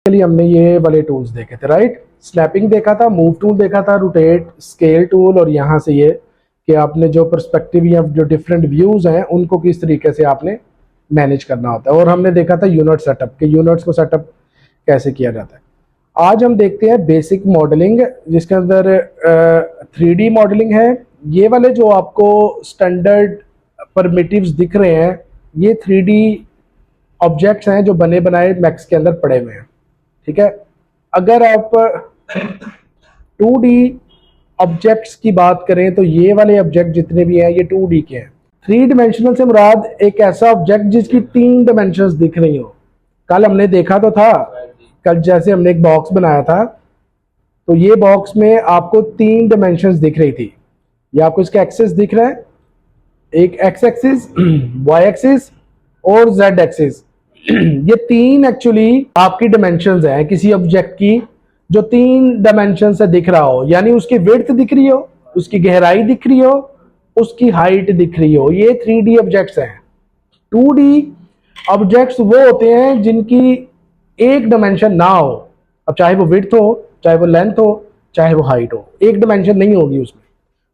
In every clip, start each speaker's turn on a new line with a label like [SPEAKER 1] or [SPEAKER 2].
[SPEAKER 1] Basically हमने ये वाले टूल्स देखे थे, राइट। स्नैपिंग देखा था, मूव टूल देखा था, रोटेट, स्केल टूल, और यहाँ से ये कि आपने जो पर्सपेक्टिव या जो डिफरेंट व्यूज हैं उनको किस तरीके से आपने मैनेज करना होता है। और हमने देखा था यूनिट सेटअप, कि यूनिट्स को सेटअप कैसे किया जाता है। आज हम देखते हैं बेसिक मॉडलिंग, जिसके अंदर 3D मॉडलिंग है। ये वाले जो आपको स्टैंडर्ड परमिटिव्स दिख रहे हैं, ये 3D ऑब्जेक्ट्स हैं जो बने बनाए मैक्स के अंदर पड़े हुए हैं, ठीक है। अगर आप 2D ऑब्जेक्ट्स की बात करें तो ये वाले ऑब्जेक्ट जितने भी हैं ये 2D के हैं। 3 डिमेंशनल से मुराद एक ऐसा ऑब्जेक्ट जिसकी 3 डिमेंशंस दिख रही हो। कल हमने देखा तो था, कल जैसे हमने एक बॉक्स बनाया था, तो ये बॉक्स में आपको 3 डिमेंशंस दिख रही थी। ये आपको इसका एक्सिस दिख रहा है, एक एक्स एक्सिस, वाई एक्सिस और जेड एक्सिस। ये 3 एक्चुअली आपकी डिमेंशंस हैं किसी ऑब्जेक्ट की, जो 3 डायमेंशन से दिख रहा हो, यानी उसकी विड्थ दिख रही हो, उसकी गहराई दिख रही हो, उसकी हाइट दिख रही हो। ये 3D ऑब्जेक्ट्स हैं। 2D ऑब्जेक्ट्स वो होते हैं जिनकी एक डायमेंशन ना हो। अब चाहे वो विड्थ हो, चाहे वो लेंथ हो, चाहे वो हाइट हो, एक डायमेंशन नहीं होगी उसमें।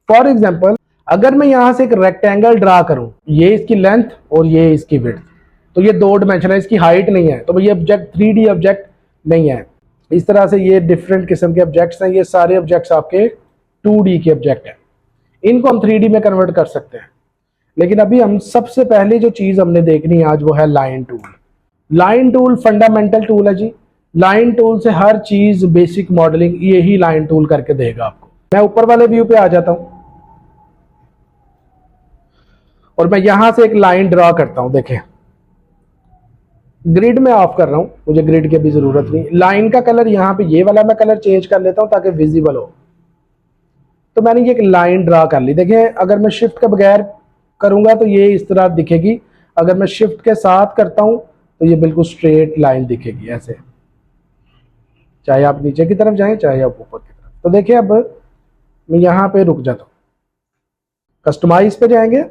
[SPEAKER 1] फॉर एग्जाम्पल, अगर मैं यहां से एक रेक्टेंगल ड्रा करूं, ये इसकी लेंथ और ये इसकी विड्थ, तो ये 2 डायमेंशन है, इसकी हाइट नहीं है, तो ये ऑब्जेक्ट 3D ऑब्जेक्ट नहीं है। इस तरह से ये डिफरेंट किस्म के ऑब्जेक्ट्स हैं। ये सारे ऑब्जेक्ट्स आपके 2D के ऑब्जेक्ट हैं, इनको हम 3D में कन्वर्ट कर सकते हैं। लेकिन अभी हम सबसे पहले जो चीज हमने देखनी है आज, वो है line tool. Line tool fundamental tool है जी। लाइन टूल से हर चीज बेसिक मॉडलिंग यही लाइन टूल करके देगा आपको। मैं ऊपर वाले व्यू पे आ जाता हूं और मैं यहां से एक लाइन ड्रॉ करता हूं। देखें, ग्रिड में ऑफ कर रहा हूं, मुझे ग्रिड की भी जरूरत नहीं। लाइन का कलर यहां पे ये वाला मैं कलर चेंज कर लेता हूं ताकि विजिबल हो। तो मैंने ये एक लाइन ड्रॉ कर ली। देखें, अगर मैं शिफ्ट के बगैर करूंगा तो ये इस तरह दिखेगी, अगर मैं शिफ्ट के साथ करता हूं तो ये बिल्कुल स्ट्रेट लाइन दिखेगी ऐसे, चाहे आप नीचे की तरफ जाएं चाहे आप ऊपर की तरफ। तो देखिए, अब मैं यहां पे रुक जाता हूं, कस्टमाइज पे जाएंगे,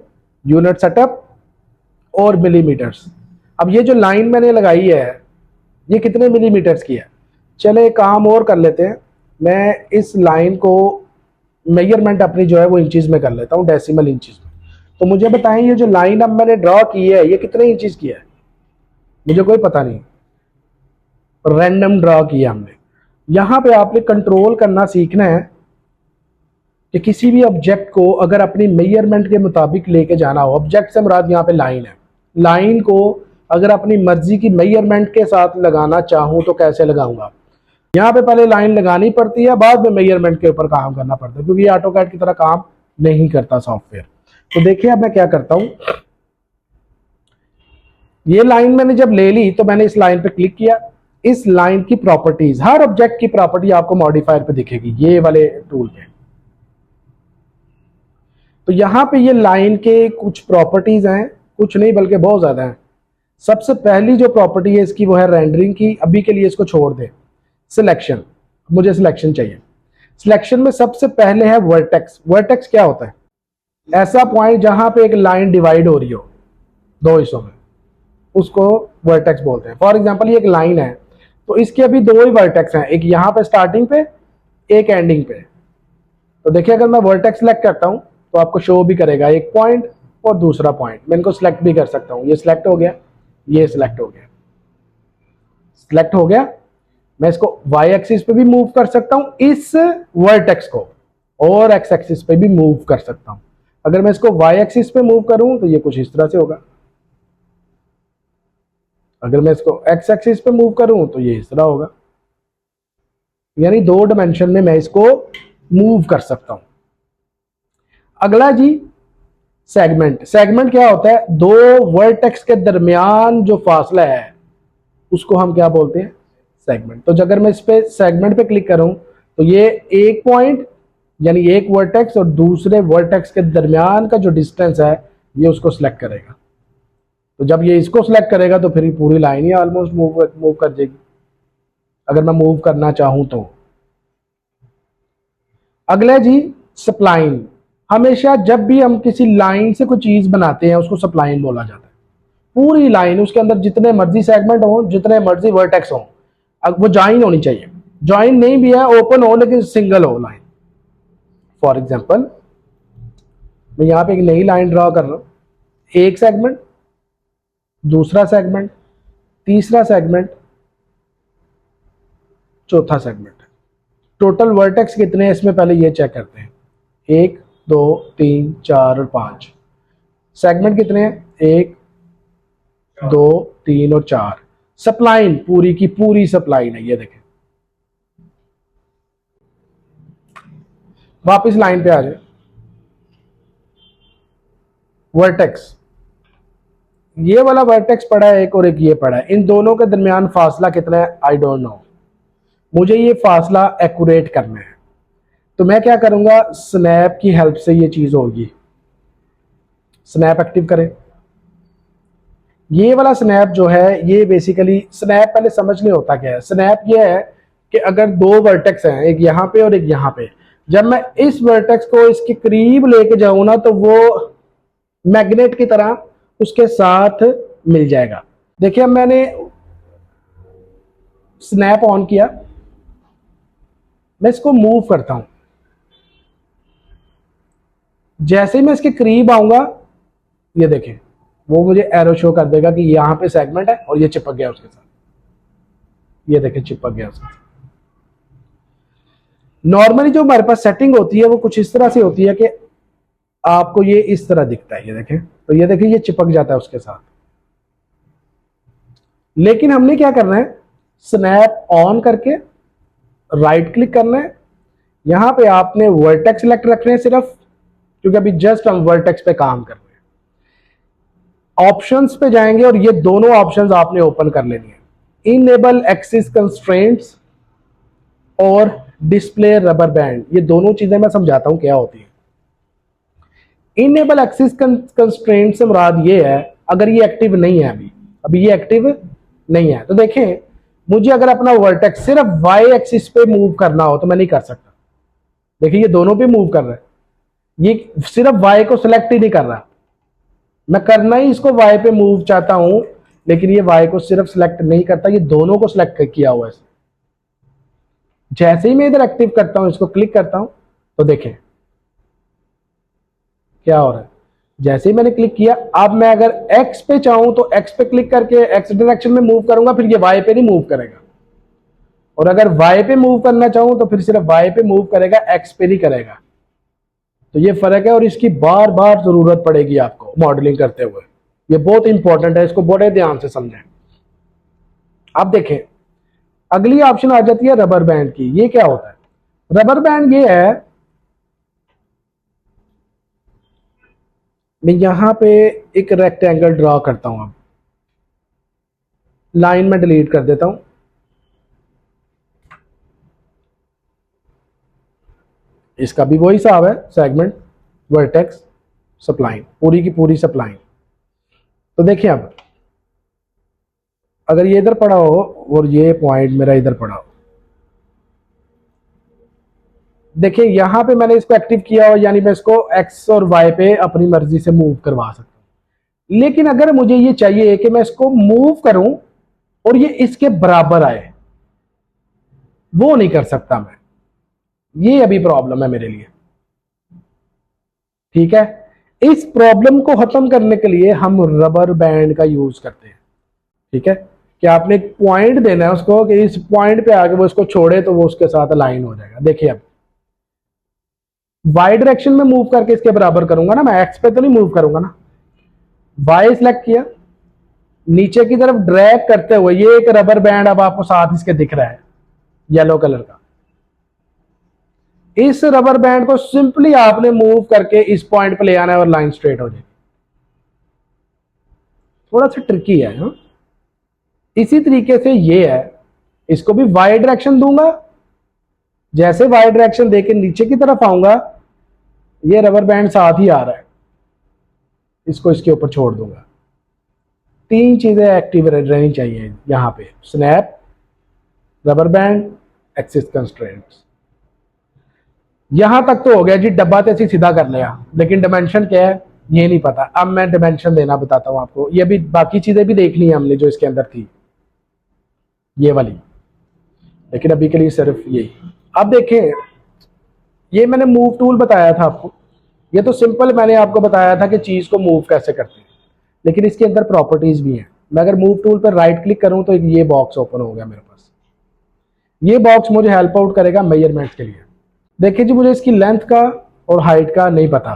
[SPEAKER 1] यूनिट सेटअप और मिलीमीटर्स। अब ये जो लाइन मैंने लगाई है ये कितने मिलीमीटर्स की है, चले काम और कर लेते हैं। मैं इस लाइन को मेजरमेंट अपनी जो है वो इंचेस में कर लेता हूँ, डेसिमल इंचेस में। तो मुझे बताएं, ये जो लाइन अब मैंने ड्रॉ की है ये कितने इंचेस की है, मुझे कोई पता नहीं, रैंडम ड्रॉ किया हमने। यहां पे आपने कंट्रोल करना सीखना है कि किसी भी ऑब्जेक्ट को अगर अपनी मेजरमेंट के मुताबिक लेके जाना हो, ऑब्जेक्ट से मुराद यहाँ पे लाइन है, लाइन को अगर अपनी मर्जी की मेजरमेंट के साथ लगाना चाहूं तो कैसे लगाऊंगा। यहाँ पे पहले लाइन लगानी पड़ती है, बाद में मेजरमेंट के ऊपर काम करना पड़ता है, क्योंकि ये ऑटोकैड की तरह काम नहीं करता सॉफ्टवेयर। तो देखिए, अब मैं क्या करता हूं, ये लाइन मैंने जब ले ली तो मैंने इस लाइन पे क्लिक किया। इस लाइन की प्रॉपर्टीज, हर ऑब्जेक्ट की प्रॉपर्टी आपको मॉडिफायर पे दिखेगी, ये वाले टूल पे। तो यहां पे ये लाइन के कुछ प्रॉपर्टीज हैं, कुछ नहीं बल्कि बहुत ज्यादा हैं। सबसे पहली जो प्रॉपर्टी है इसकी वो है रेंडरिंग की। अभी के लिए इसको छोड़ दे, सिलेक्शन, मुझे सिलेक्शन चाहिए। सिलेक्शन में सबसे पहले है वर्टेक्स। वर्टेक्स क्या होता है, ऐसा पॉइंट जहां पे एक लाइन डिवाइड हो रही हो 2 हिस्सों में, उसको वर्टेक्स बोलते हैं। फॉर एग्जांपल, ये एक लाइन है तो इसके अभी 2 ही वर्टेक्स हैं, एक यहाँ पे स्टार्टिंग पे, एक एंडिंग पे। तो देखिए, अगर मैं वर्टेक्स सेलेक्ट करता हूं तो आपको शो भी करेगा एक पॉइंट और दूसरा पॉइंट। मैं इनको सिलेक्ट भी कर सकता हूं, ये सिलेक्ट हो गया, ये सिलेक्ट हो गया, सिलेक्ट हो गया। मैं इसको वाई एक्सिस पे भी मूव कर सकता हूं इस वर्टेक्स को, और एक्स एक्सिस पे भी मूव कर सकता हूं। अगर मैं इसको वाई एक्सिस पे मूव करूं तो ये कुछ इस तरह से होगा, अगर मैं इसको एक्स एक्सिस पे मूव करूं तो ये इस तरह होगा। यानी 2 डायमेंशन में मैं इसको मूव कर सकता हूं। अगला जी, सेगमेंट। सेगमेंट क्या होता है, 2 वर्टेक्स के दरमियान जो फासला है उसको हम क्या बोलते हैं, सेगमेंट। तो अगर मैं इस पे सेगमेंट पे क्लिक करूं तो ये एक पॉइंट यानी एक वर्टेक्स और दूसरे वर्टेक्स के दरमियान का जो डिस्टेंस है ये उसको सिलेक्ट करेगा। तो जब ये इसको सिलेक्ट करेगा तो फिर पूरी लाइन ही ऑलमोस्ट मूव कर जाएगी, अगर मैं मूव करना चाहूं तो। अगला जी, स्प्लाइन। हमेशा जब भी हम किसी लाइन से कोई चीज बनाते हैं उसको स्प्लाइन बोला जाता है। पूरी लाइन, उसके अंदर जितने मर्जी सेगमेंट हो, जितने मर्जी वर्टेक्स हो, अब वो ज्वाइन होनी चाहिए, ज्वाइन नहीं भी है, ओपन हो लेकिन सिंगल हो लाइन। फॉर एग्जाम्पल मैं यहां पे एक नई लाइन ड्रॉ कर रहा हूं, एक सेगमेंट, दूसरा सेगमेंट, तीसरा सेगमेंट, चौथा सेगमेंट। टोटल वर्टेक्स कितने हैं इसमें पहले ये चेक करते हैं, 1 2 3 4 और 5। सेगमेंट कितने हैं, 1 2 3 और 4। सप्लाइन पूरी की पूरी सप्लाइन है, ये देखें। वापस लाइन पे आ जाए, वर्टेक्स, ये वाला वर्टेक्स पड़ा है एक और एक ये पड़ा है, इन दोनों के दरमियान फासला कितना है आई डोंट नो, मुझे ये फासला एक्यूरेट करना है। तो मैं क्या करूंगा, स्नैप की हेल्प से ये चीज होगी। स्नैप एक्टिव करें, ये वाला स्नैप जो है ये बेसिकली स्नैप पहले समझ नहीं होता क्या है। स्नैप ये है कि अगर दो वर्टेक्स हैं, एक यहाँ पे और एक यहाँ पे, जब मैं इस वर्टेक्स को इसके करीब लेके जाऊं ना तो वो मैग्नेट की तरह उसके साथ मिल जाएगा। देखिए अब मैंने स्नैप ऑन किया, मैं इसको मूव करता हूं, जैसे ही मैं इसके करीब आऊंगा ये देखें वो मुझे एरो शो कर देगा कि यहां पे सेगमेंट है और ये चिपक गया उसके साथ, ये देखें चिपक गया उसके साथ। नॉर्मली जो हमारे पास सेटिंग होती है वो कुछ इस तरह से होती है कि आपको ये इस तरह दिखता है, ये देखें, तो ये देखें ये चिपक जाता है उसके साथ। लेकिन हमने क्या करना है, स्नैप ऑन करके राइट क्लिक करना है, यहां पे आपने वर्टेक्स सिलेक्ट रखने हैं सिर्फ, क्योंकि अभी जस्ट हम वर्टेक्स पे काम कर रहे हैं। ऑप्शंस पे जाएंगे और ये दोनों ऑप्शंस आपने ओपन कर लेनी है, इनेबल एक्सिस कंस्ट्रेंट्स और डिस्प्ले रबर बैंड। ये दोनों चीजें मैं समझाता हूं क्या होती है। इनेबल एक्सिस कंस्ट्रेंट से मुराद ये है अगर ये एक्टिव नहीं है, अभी ये एक्टिव नहीं है, तो देखें मुझे अगर अपना वर्टेक्स सिर्फ वाई एक्सिस पे मूव करना हो तो मैं नहीं कर सकता। देखिए ये दोनों पे मूव कर रहा है, ये सिर्फ वाई को सिलेक्ट ही नहीं कर रहा, मैं करना ही इसको वाई पे मूव चाहता हूं लेकिन ये वाई को सिर्फ सिलेक्ट नहीं करता, ये दोनों को सिलेक्ट किया हुआ है। जैसे ही मैं इधर एक्टिव करता हूं, इसको क्लिक करता हूं तो देखें क्या हो रहा है। जैसे ही मैंने क्लिक किया, अब मैं अगर एक्स पे चाहूं तो एक्स पे क्लिक करके एक्स डायरेक्शन में मूव करूंगा, फिर ये वाई पे नहीं मूव करेगा, और अगर वाई पे मूव करना चाहूं तो फिर सिर्फ वाई पे मूव करेगा, एक्स पे नहीं करेगा। तो ये फर्क है और इसकी बार बार जरूरत पड़ेगी आपको मॉडलिंग करते हुए, ये बहुत इंपॉर्टेंट है, इसको बड़े ध्यान से समझें। अब देखें अगली ऑप्शन आ जाती है रबर बैंड की। ये क्या होता है, रबर बैंड ये है, मैं यहां पे एक रेक्टेंगल ड्रॉ करता हूं, अब लाइन में डिलीट कर देता हूं, इसका भी वही हिसाब है, सेगमेंट वर्टेक्स सप्लाइन, पूरी की पूरी सप्लाइन। तो देखिए अब अगर ये इधर पड़ा हो और ये पॉइंट मेरा इधर पड़ा हो, देखिए यहां पे मैंने इसको एक्टिव किया हो, यानी मैं इसको एक्स और वाई पे अपनी मर्जी से मूव करवा सकता हूं। लेकिन अगर मुझे ये चाहिए कि मैं इसको मूव करूं और ये इसके बराबर आए, वो नहीं कर सकता मैं, ये अभी प्रॉब्लम है मेरे लिए। ठीक है, इस प्रॉब्लम को खत्म करने के लिए हम रबर बैंड का यूज करते हैं। ठीक है, कि आपने एक पॉइंट देना है उसको कि इस पॉइंट पे आके वो इसको छोड़े तो वो उसके साथ अलाइन हो जाएगा। देखिए अब वाई डायरेक्शन में मूव करके इसके बराबर करूंगा ना, मैं एक्स पे तो नहीं मूव करूंगा ना। वाई सिलेक्ट किया, नीचे की तरफ ड्रैग करते हुए ये एक रबर बैंड अब आपको साथ इसके दिख रहा है येलो कलर का, इस रबर बैंड को सिंपली आपने मूव करके इस पॉइंट पे ले आना है और लाइन स्ट्रेट हो जाएगी। थोड़ा सा ट्रिकी है हा? इसी तरीके से ये है, इसको भी वाई डायरेक्शन दूंगा, जैसे वाई डायरेक्शन देके नीचे की तरफ आऊंगा ये रबर बैंड साथ ही आ रहा है, इसको इसके ऊपर छोड़ दूंगा। तीन चीजें एक्टिव रहनी चाहिए यहां पे, snap, rubber band, axis constraints. यहां तक तो हो गया जी, डब्बा तो ऐसे सीधा कर लिया, लेकिन डायमेंशन क्या है ये नहीं पता। अब मैं डायमेंशन देना बताता हूं आपको, ये भी बाकी चीजें भी देखनी है हमने जो इसके अंदर थी, ये वाली लेकिन अभी के लिए सिर्फ यही। अब देखें, ये मैंने मूव टूल बताया था आपको, ये तो सिंपल मैंने आपको बताया था कि चीज़ को मूव कैसे करते हैं, लेकिन इसके अंदर प्रॉपर्टीज भी हैं। मैं अगर मूव टूल पर राइट क्लिक करूं तो ये बॉक्स ओपन हो गया मेरे पास। ये बॉक्स मुझे हेल्प आउट करेगा मेजरमेंट के लिए। देखिए जी, मुझे इसकी लेंथ का और हाइट का नहीं पता।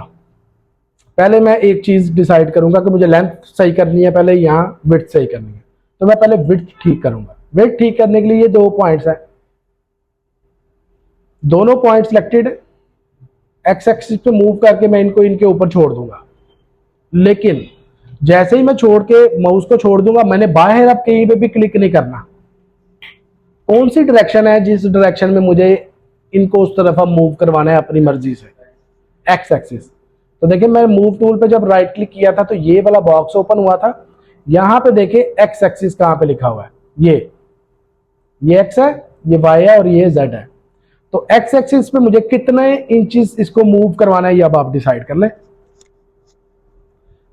[SPEAKER 1] पहले मैं एक चीज़ डिसाइड करूंगा कि मुझे लेंथ सही करनी है, पहले यहाँ विड्थ सही करनी है, तो मैं पहले विड्थ ठीक करूंगा। विड्थ ठीक करने के लिए ये 2 पॉइंट्स हैं, दोनों पॉइंट सिलेक्टेड, एक्स एक्सिस पे मूव करके मैं इनको इनके ऊपर छोड़ दूंगा। लेकिन जैसे ही मैं छोड़ के माउस को छोड़ दूंगा, मैंने बाहर अब कहीं पे भी क्लिक नहीं करना। कौन सी डायरेक्शन है जिस डायरेक्शन में मुझे इनको उस तरफ मूव करवाना है अपनी मर्जी से, एक्स एक्सिस। तो देखिए, मैं मूव टूल पे जब राइट क्लिक किया था तो ये वाला बॉक्स ओपन हुआ था। यहां पे देखिए एक्स एक्सिस कहां पे लिखा हुआ है, ये एक्स है, ये वाई है और ये जेड है। तो एक्स एक्सिस पे मुझे कितने इंचेस इसको मूव करवाना है ये अब आप डिसाइड कर लें।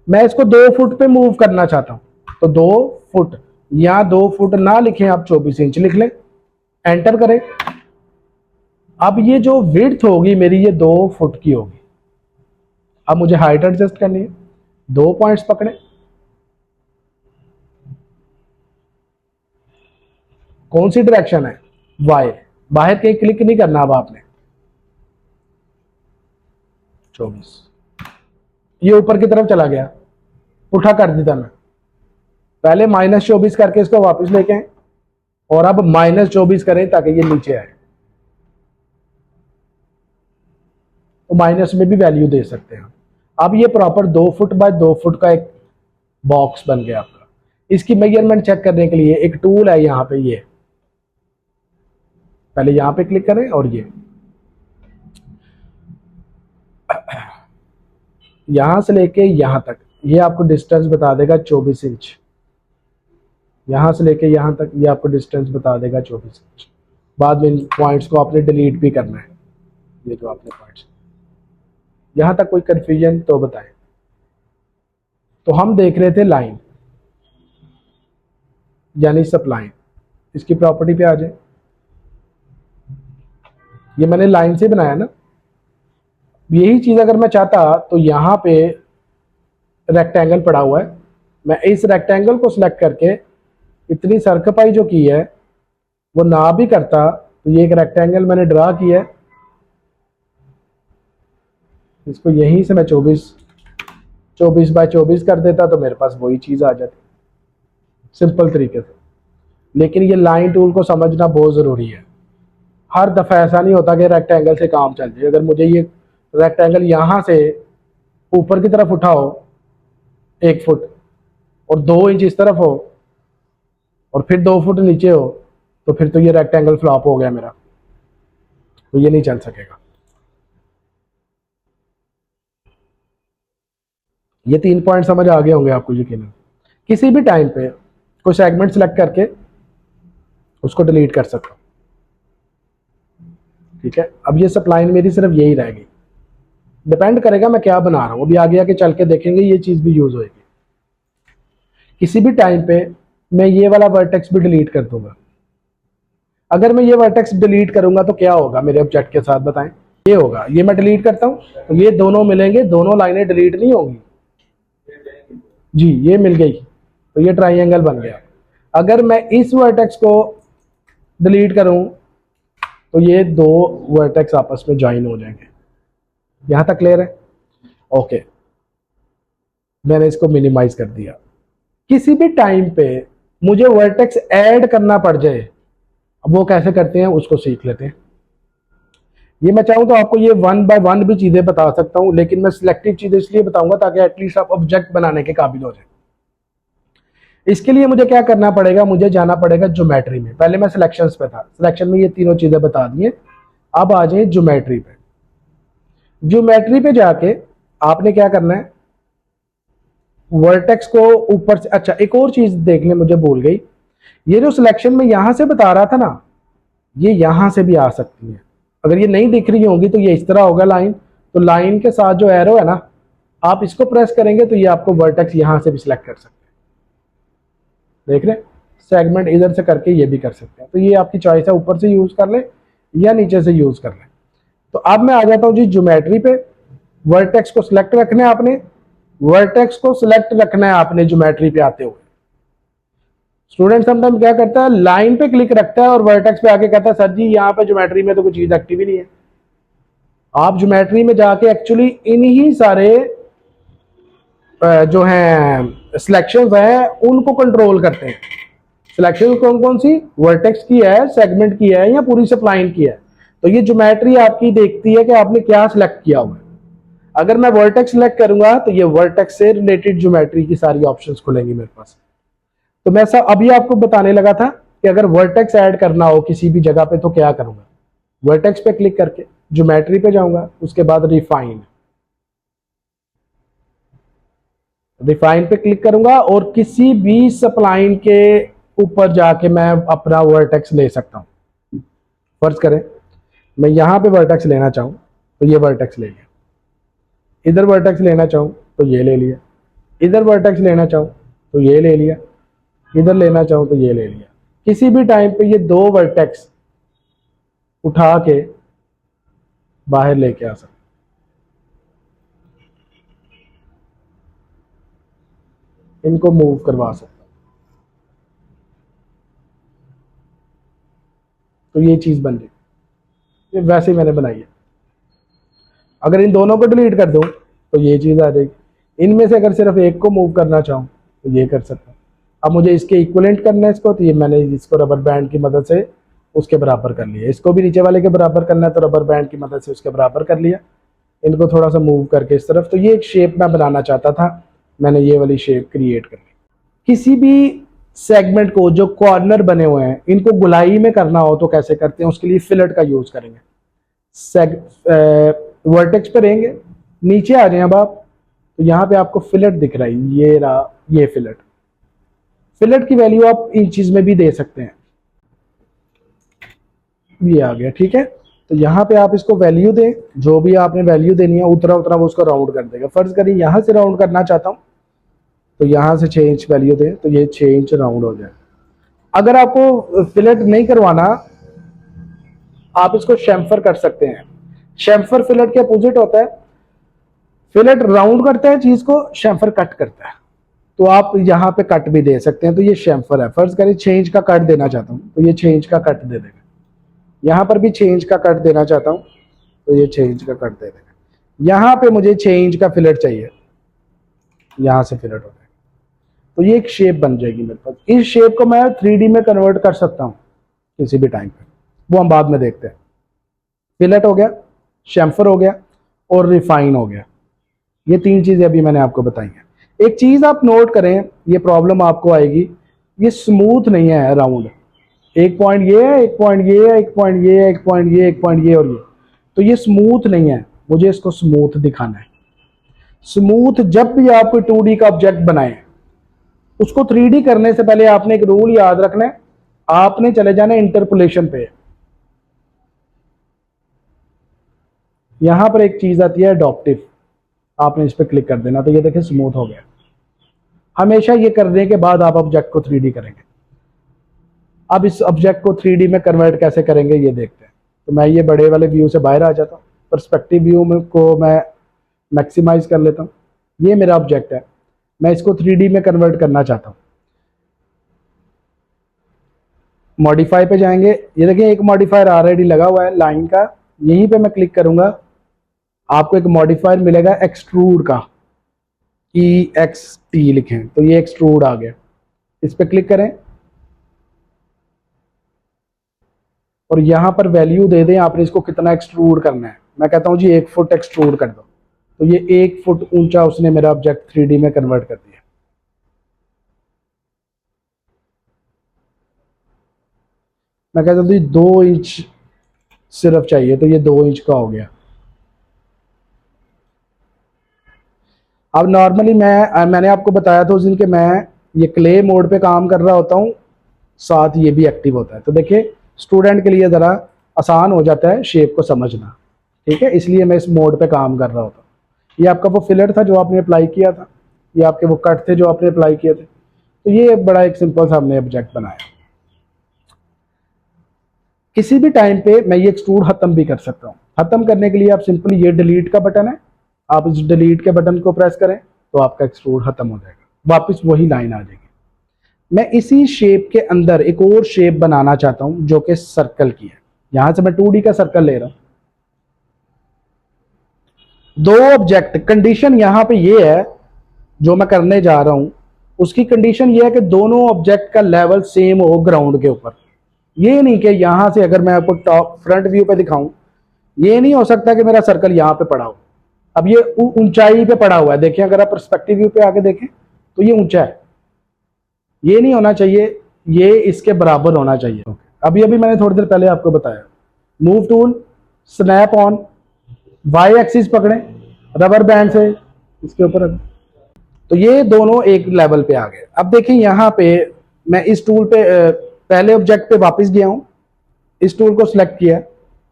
[SPEAKER 1] मैं इसको 2 फुट पे मूव करना चाहता हूं, तो 2 फुट, यहां 2 फुट ना लिखें आप 24 इंच लिख लें, एंटर करें। अब ये जो विड्थ होगी मेरी, ये 2 फुट की होगी। अब मुझे हाइट एडजस्ट करनी है, 2 पॉइंट्स पकड़े, कौन सी डायरेक्शन है, वाई, बाहर कहीं क्लिक नहीं करना। अब आपने 24, ये ऊपर की तरफ चला गया, उठा कर दिया मैं। पहले -24 करके इसको वापस लेके आए और अब -24 करें ताकि ये नीचे आए। तो माइनस में भी वैल्यू दे सकते हैं। अब ये प्रॉपर 2 फुट बाय 2 फुट का एक बॉक्स बन गया आपका। इसकी मेजरमेंट चेक करने के लिए एक टूल है यहाँ पे, ये पहले यहाँ पे क्लिक करें और ये यहां से लेके यहां तक ये आपको डिस्टेंस बता देगा 24 इंच। यहां से लेके यहां तक ये आपको डिस्टेंस बता देगा 24 इंच। बाद में इन पॉइंट्स को आपने डिलीट भी करना है, ये जो आपने पॉइंट्स। यहां तक कोई कंफ्यूजन तो बताएं। तो हम देख रहे थे लाइन यानी सप्लाइन, इसकी प्रॉपर्टी पे आ जाए। ये मैंने लाइन से बनाया ना, यही चीज अगर मैं चाहता तो यहां पे रेक्टेंगल पड़ा हुआ है, मैं इस रेक्टेंगल को सिलेक्ट करके इतनी सरखपाई जो की है वो ना भी करता, तो ये एक रेक्टेंगल मैंने ड्रा किया है, इसको यहीं से मैं 24 बाय 24 कर देता तो मेरे पास वही चीज आ जाती सिंपल तरीके से। लेकिन ये लाइन टूल को समझना बहुत जरूरी है। हर दफा ऐसा नहीं होता कि रेक्टेंगल से काम चल जाए। अगर मुझे ये रेक्टेंगल यहां से ऊपर की तरफ उठाओ 1 फुट और 2 इंच इस तरफ हो और फिर 2 फुट नीचे हो, तो फिर तो ये रेक्टेंगल फ्लॉप हो गया मेरा, तो ये नहीं चल सकेगा। ये 3 पॉइंट समझ आ गए होंगे आपको यकीनन। किसी भी टाइम पे कोई सेगमेंट सेलेक्ट करके उसको डिलीट कर सकता हूं, ठीक है। अब ये सप्लाइन मेरी सिर्फ यही रहेगी, डिपेंड करेगा मैं क्या बना रहा हूं। अभी आगे आके चल के देखेंगे ये चीज भी यूज होगी। किसी भी टाइम पे मैं ये वाला वर्टेक्स भी डिलीट कर दूंगा। अगर मैं ये वर्टेक्स डिलीट करूंगा तो क्या होगा मेरे ऑब्जेक्ट के साथ, बताएं। ये होगा, ये मैं डिलीट करता हूं तो ये दोनों मिलेंगे, दोनों लाइनें डिलीट नहीं होंगी जी, ये मिल गई तो ये ट्राइंगल बन गया। अगर मैं इस वर्टेक्स को डिलीट करूं तो ये 2 वर्टेक्स आपस में ज्वाइन हो जाएंगे। यहां तक क्लियर है? ओके, मैंने इसको मिनिमाइज कर दिया। किसी भी टाइम पे मुझे वर्टेक्स ऐड करना पड़ जाए, अब वो कैसे करते हैं उसको सीख लेते हैं। ये मैं चाहूं तो आपको ये 1 बाय 1 भी चीजें बता सकता हूं, लेकिन मैं सिलेक्टिव चीजें इसलिए बताऊंगा ताकि एटलीस्ट आप ऑब्जेक्ट बनाने के काबिल हो जाए। इसके लिए मुझे क्या करना पड़ेगा, मुझे जाना पड़ेगा ज्योमेट्री में। पहले मैं सिलेक्शंस पे था, सिलेक्शन में ये तीनों चीजें बता दी हैं। अब आ जाए ज्योमेट्री पे। ज्योमेट्री पे जाके आपने क्या करना है, वर्टेक्स को ऊपर से, अच्छा एक और चीज देखने मुझे भूल गई, ये जो सिलेक्शन में यहां से बता रहा था ना, ये यहां से भी आ सकती है। अगर ये नहीं दिख रही होगी तो ये इस तरह होगा लाइन, तो लाइन के साथ जो एरो है ना, आप इसको प्रेस करेंगे तो ये आपको वर्टेक्स यहां से भी सिलेक्ट कर सकते हैं। देख रहे हैं? सेगमेंट इधर से करके ये भी कर सकते हैं। तो ये आपकी चॉइस है, ऊपर से यूज कर ले या नीचे से यूज कर ले। तो अब मैं आ जाता हूँ जी ज्योमेट्री पे। वर्टेक्स को सिलेक्ट रखना है आपने, वर्टेक्स को सिलेक्ट रखना है आपने ज्योमेट्री पे आते हुए। स्टूडेंट समटाइम क्या करता है, लाइन पे क्लिक रखता है और वर्टेक्स पे आके कहता है सर जी यहाँ पे ज्योमेट्री में तो कोई चीज एक्टिव ही नहीं है। आप ज्योमेट्री में जाके एक्चुअली इन्हीं सारे जो हैं सिलेक्शंस हैं उनको कंट्रोल करते हैं। सिलेक्शन कौन कौन सी, वर्टेक्स की है, सेगमेंट की है या पूरी स्प्लाइन की है। तो ये ज्योमेट्री आपकी देखती है कि आपने क्या सिलेक्ट किया हुआ है। अगर मैं वर्टेक्स सिलेक्ट करूंगा तो ये वर्टेक्स से रिलेटेड ज्योमेट्री की सारी ऑप्शंस खुलेंगी मेरे पास। तो मैं सब अभी आपको बताने लगा था कि अगर वर्टेक्स ऐड करना हो किसी भी जगह पे तो क्या करूंगा। वर्टेक्स पे क्लिक करके ज्योमेट्री पे जाऊंगा, उसके बाद रिफाइन, रिफाइन पे क्लिक करूंगा और किसी भी स्प्लाइन के ऊपर जाके मैं अपना वर्टेक्स ले सकता हूं। फर्ज करें मैं यहां पे वर्टेक्स लेना चाहूं तो ये वर्टेक्स ले लिया, इधर वर्टेक्स लेना चाहूं तो ये ले लिया, इधर वर्टेक्स लेना चाहूं तो ये ले लिया, इधर लेना चाहूं तो ये ले लिया। किसी भी टाइम पे ये दो वर्टेक्स उठा के बाहर लेके आ सकते, इनको मूव करवा सकता। तो ये चीज बन गई, ये वैसे ही मैंने बनाई है। अगर इन दोनों को डिलीट कर दूं तो ये चीज आ जाएगी। इनमें से अगर सिर्फ एक को मूव करना चाहूं तो ये कर सकता हूं। अब मुझे इसके इक्विवेलेंट करना है इसको, तो ये मैंने इसको रबर बैंड की मदद से उसके बराबर कर लिया। इसको भी नीचे वाले के बराबर करना है तो रबर बैंड की मदद से उसके बराबर कर लिया। इनको थोड़ा सा मूव करके इस तरफ। तो ये एक शेप मैं बनाना चाहता था, मैंने ये वाली शेप क्रिएट कर ली। किसी भी सेगमेंट को जो कॉर्नर बने हुए हैं इनको गुलाई में करना हो तो कैसे करते हैं, उसके लिए फिलेट का यूज करेंगे। वर्टेक्स पे रहेंगे, नीचे आ जाए अब आप, तो यहाँ पे आपको फिलेट दिख रहा है, ये रहा ये फिलेट। फिलेट की वैल्यू आप इंचेस में भी दे सकते हैं, ये आ गया, ठीक है। तो यहाँ पे आप इसको वैल्यू दें, जो भी आपने वैल्यू देनी है उतरा उतरा वो उसको राउंड कर देगा। फर्ज करिए यहाँ से राउंड करना चाहता हूँ तो यहाँ से 6 इंच वैल्यू दें तो ये 6 इंच राउंड हो जाए। अगर आपको फिलेट नहीं करवाना आप इसको शेम्फर कर सकते हैं। शेम्फर फिलेट के अपोजिट होता है, फिलेट राउंड करता है चीज को, शेम्फर कट करता है। तो आप यहाँ पे कट भी दे सकते हैं, तो ये शेम्फर है। फर्ज करिए 6 इंच का कट देना चाहता हूँ तो ये 6 इंच का कट दे देगा। यहाँ पर भी 6 इंच का कट देना चाहता हूँ तो ये 6 इंच का कट दे देगा। यहाँ पे मुझे 6 इंच का फिलेट चाहिए, यहाँ से फिलेट हो जाएगा। तो ये एक शेप बन जाएगी मेरे पास। इस शेप को मैं 3D में कन्वर्ट कर सकता हूँ किसी भी टाइम पे, वो हम बाद में देखते हैं। फिलेट हो गया, शेम्फर हो गया और रिफाइन हो गया। ये 3 चीजें अभी मैंने आपको बताई हैं। एक चीज आप नोट करें, ये प्रॉब्लम आपको आएगी, ये स्मूथ नहीं है राउंड। एक पॉइंट ये है, एक पॉइंट ये है, एक पॉइंट ये है, एक पॉइंट ये, एक पॉइंट ये और ये। तो ये स्मूथ नहीं है, मुझे इसको स्मूथ दिखाना है। स्मूथ जब भी आप कोई 2D का ऑब्जेक्ट बनाए उसको 3D करने से पहले आपने एक रूल याद रखना है, आपने चले जाना इंटरपोलेशन पे। यहां पर एक चीज आती है एडॉप्टिव, आपने इस पर क्लिक कर देना तो ये देखिए स्मूथ हो गया। हमेशा ये करने के बाद आप ऑब्जेक्ट को 3D करेंगे। अब इस ऑब्जेक्ट को 3D में कन्वर्ट कैसे करेंगे ये देखते हैं। तो मैं ये बड़े वाले व्यू से बाहर आ जाता हूँ, पर्सपेक्टिव व्यू में को मैं मैक्सिमाइज कर लेता हूँ। ये मेरा ऑब्जेक्ट है, मैं इसको 3D में कन्वर्ट करना चाहता हूँ। मॉडिफाई पे जाएंगे, ये देखिए एक मॉडिफायर ऑलरेडी लगा हुआ है लाइन का, यहीं पे मैं क्लिक करूंगा आपको एक मॉडिफायर मिलेगा एक्सट्रूड का, EXT लिखें तो ये एक्सट्रूड आ गया। इस पे क्लिक करें और यहां पर वैल्यू दे दें आपने इसको कितना एक्सट्रूड करना है। मैं कहता हूं जी 1 फुट एक्सट्रूड कर दो, तो ये 1 फुट ऊंचा उसने मेरा ऑब्जेक्ट 3D में कन्वर्ट कर दिया। मैं कहता हूं 2 इंच सिर्फ चाहिए तो ये 2 इंच का हो गया। अब नॉर्मली मैंने आपको बताया था उस दिन कि मैं ये क्ले मोड पे काम कर रहा होता हूँ, साथ ये भी एक्टिव होता है। तो देखिए स्टूडेंट के लिए ज़रा आसान हो जाता है शेप को समझना, ठीक है, इसलिए मैं इस मोड पे काम कर रहा होता हूँ। ये आपका वो फिलर था जो आपने अप्लाई किया था, ये आपके वो कट थे जो आपने अप्लाई किए थे। तो ये बड़ा एक सिंपल सा हमने ऑब्जेक्ट बनाया। किसी भी टाइम पे मैं ये एक्सट्रूड खत्म भी कर सकता हूँ। खत्म करने के लिए आप सिंपली, ये डिलीट का बटन है, आप इस डिलीट के बटन को प्रेस करें तो आपका एक्सट्रूड खत्म हो जाएगा, वापस वही लाइन आ जाएगी। मैं इसी शेप के अंदर एक और शेप बनाना चाहता हूं जो कि सर्कल की है। यहां से मैं 2D का सर्कल ले रहा हूं। दो ऑब्जेक्ट, कंडीशन यहां पे ये है जो मैं करने जा रहा हूं, उसकी कंडीशन ये है कि दोनों ऑब्जेक्ट का लेवल सेम हो ग्राउंड के ऊपर। ये नहीं कि यहां से अगर मैं आपको टॉप फ्रंट व्यू पे दिखाऊं, ये नहीं हो सकता कि मेरा सर्कल यहां पे पड़ा हो। अब ये ऊंचाई पे पड़ा हुआ है, देखिए अगर आप पर्सपेक्टिव व्यू पे आके देखें तो ये ऊंचा है, ये नहीं होना चाहिए, ये इसके बराबर होना चाहिए। अभी मैंने थोड़ी देर पहले आपको बताया, move tool, snap on, Y axis पकड़ें रबर बैंड से इसके ऊपर, तो ये दोनों एक लेवल पे आ गए। अब देखिए यहां पे मैं इस टूल पे पहले ऑब्जेक्ट पे वापस गया हूं, इस टूल को सिलेक्ट किया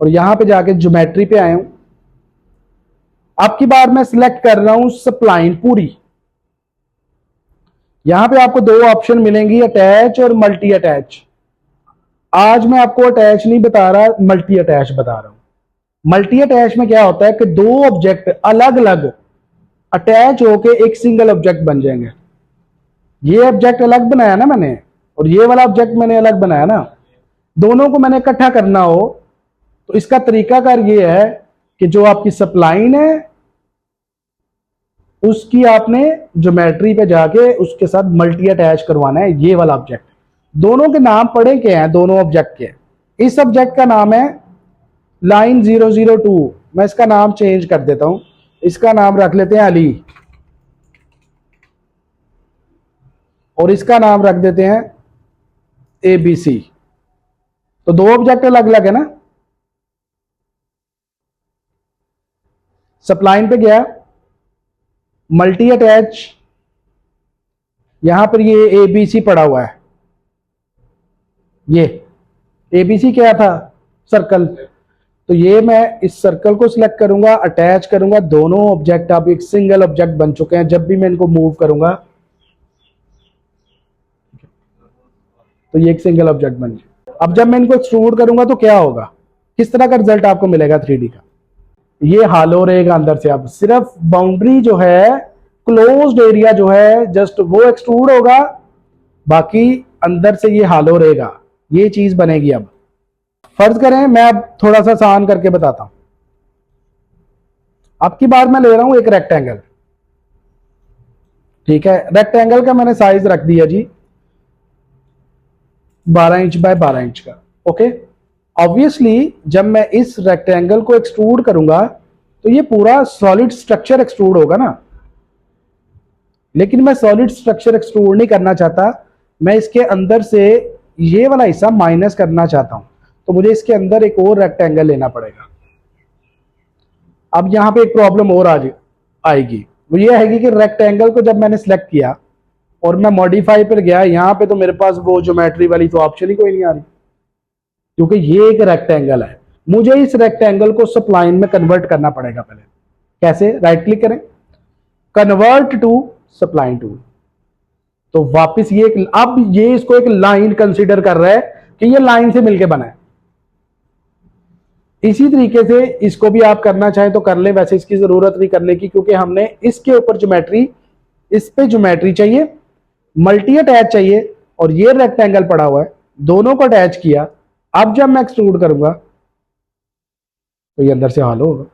[SPEAKER 1] और यहां पे जाके ज्योमेट्री पे आया हूं। अब की बार मैं सिलेक्ट कर रहा हूं स्पलाइन पूरी। यहां पे आपको दो ऑप्शन मिलेंगी, अटैच और मल्टी अटैच। आज मैं आपको अटैच नहीं बता रहा, मल्टी अटैच बता रहा हूं। मल्टी अटैच में क्या होता है कि दो ऑब्जेक्ट अलग अलग अटैच होके एक सिंगल ऑब्जेक्ट बन जाएंगे। ये ऑब्जेक्ट अलग बनाया ना मैंने, और ये वाला ऑब्जेक्ट मैंने अलग बनाया ना, दोनों को मैंने इकट्ठा करना हो तो इसका तरीकाकार ये है कि जो आपकी सप्लाइन है उसकी आपने ज्योमेट्री पे जाके उसके साथ मल्टी अटैच करवाना है ये वाला ऑब्जेक्ट। दोनों के नाम पड़े क्या हैं, दोनों ऑब्जेक्ट के। इस ऑब्जेक्ट का नाम है लाइन 002, मैं इसका नाम चेंज कर देता हूं, इसका नाम रख लेते हैं अली, और इसका नाम रख देते हैं ABC। तो दो ऑब्जेक्ट अलग अलग है ना। सप्लाइन पे गया, मल्टी अटैच, यहां पर ये ABC पड़ा हुआ है, ये ABC क्या था, सर्कल। तो ये मैं इस सर्कल को सिलेक्ट करूंगा, अटैच करूंगा, दोनों ऑब्जेक्ट अब एक सिंगल ऑब्जेक्ट बन चुके हैं। जब भी मैं इनको मूव करूंगा तो ये एक सिंगल ऑब्जेक्ट बन गया। अब जब मैं इनको एक्सट्रूड करूंगा तो क्या होगा, किस तरह का रिजल्ट आपको मिलेगा 3D का, ये हालो रहेगा अंदर से। अब सिर्फ बाउंड्री जो है, क्लोज्ड एरिया जो है, जस्ट वो एक्सट्रूड होगा, बाकी अंदर से ये हालो रहेगा, ये चीज बनेगी। अब फर्ज करें, मैं अब थोड़ा सा आसान करके बताता हूं। अब की बार मैं ले रहा हूं एक रेक्टेंगल, ठीक है। रेक्टेंगल का मैंने साइज रख दिया जी 12 इंच बाय 12 इंच का, ओके। ऑब्वियसली जब मैं इस रेक्टेंगल को एक्सट्रूड करूंगा तो ये पूरा सॉलिड स्ट्रक्चर एक्सट्रूड होगा ना, लेकिन मैं सॉलिड स्ट्रक्चर एक्सट्रूड नहीं करना चाहता, मैं इसके अंदर से ये वाला हिस्सा माइनस करना चाहता हूं। तो मुझे इसके अंदर एक और रेक्टेंगल लेना पड़ेगा। अब यहां पे एक प्रॉब्लम और आएगी, वो ये आएगी कि रेक्टेंगल को जब मैंने सिलेक्ट किया और मैं मॉडिफाई पर गया, यहां पे तो मेरे पास वो ज्योमेट्री वाली तो ऑप्शन ही कोई नहीं आ रही, क्योंकि ये एक रेक्टेंगल है। मुझे इस रेक्टेंगल को सप्लाइन में कन्वर्ट करना पड़ेगा। पहले कैसे, राइट क्लिक करें, कन्वर्ट टू सप्लाइन टूल, तो वापस ये अब ये इसको एक लाइन कंसीडर कर रहा है कि ये लाइन से मिलके बना है। इसी तरीके से इसको भी आप करना चाहें तो कर ले, वैसे इसकी जरूरत नहीं करने की, क्योंकि हमने इसके ऊपर ज्योमेट्री, इस पे ज्योमेट्री चाहिए, मल्टी अटैच चाहिए, और ये रेक्टेंगल पड़ा हुआ है, दोनों को अटैच किया। अब जब मैं एक्सट्रूड करूंगा तो ये अंदर से हाल होगा।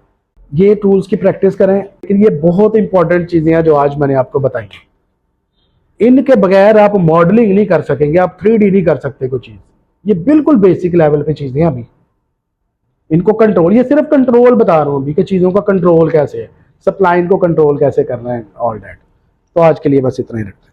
[SPEAKER 1] ये टूल्स की प्रैक्टिस करें, लेकिन ये बहुत इंपॉर्टेंट चीजें हैं जो आज मैंने आपको बताई। इनके बगैर आप मॉडलिंग नहीं कर सकेंगे, आप 3D नहीं कर सकते कोई चीज। ये बिल्कुल बेसिक लेवल पे चीजें अभी, इनको कंट्रोल, ये सिर्फ कंट्रोल बता रहा हूं अभी कि चीजों का कंट्रोल कैसे है, सप्लाइन को कंट्रोल कैसे करना है, ऑल दैट। तो आज के लिए बस इतना ही रखते हैं।